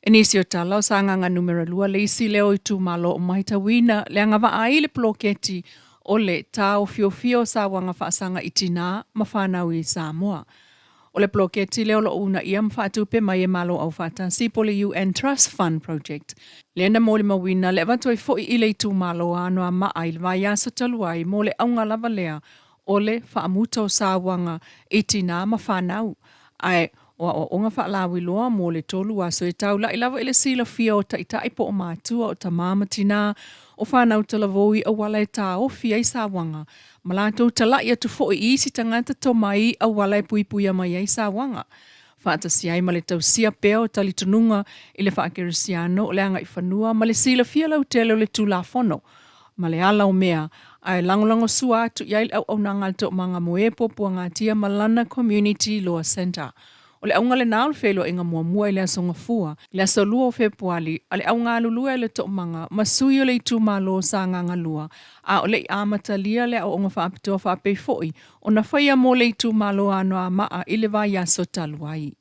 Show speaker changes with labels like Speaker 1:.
Speaker 1: Inisio tala o sanganga numero lua le isi leo Itumalo o mahitawina le angava ai le ploketi o le tau fio sa wanga whaasanga itina mawhanau i Samoa. O le ploketi leo lo una ia mwhatupe mai e malo au whatasi po le UN Trust Fund Project. Le na mole mawina le avatoi foi i le Itumalo anoa maa il vai aso taluai mo le aunga lava lea o le whaamuto sa wanga itina mawhanau. Ai o onga whaalawi loa mo le tolu aso e tau la ilawa ele sila fia o taitai po o mātua o ta mamatina o whanau talavoi a wala e tā o fia i sa wanga. Malato tala ia tu fo i isi tangata to mai a wala e puipuia mai i sa wanga. Whaata siai ma le tau sia peo tali tununga i le whaakirisiano o le anga i whanua ma le sila fia lau tele o le tula fono. Ma le ala o mea ai langolango sua atu iai au nangal to manga moe popua ngatia Malana Community Law Center. O le aunga le nao le whelo inga mua i le asonga fua, le aso lua o Februari, a le aunga alulua e le to manga, masui o le Itumalo sa nganga lua, a o le Amatalia le au onga whaapitoa whaapei foi, o na whaia mo le Itumalo anoa maa i le vai aso taluai.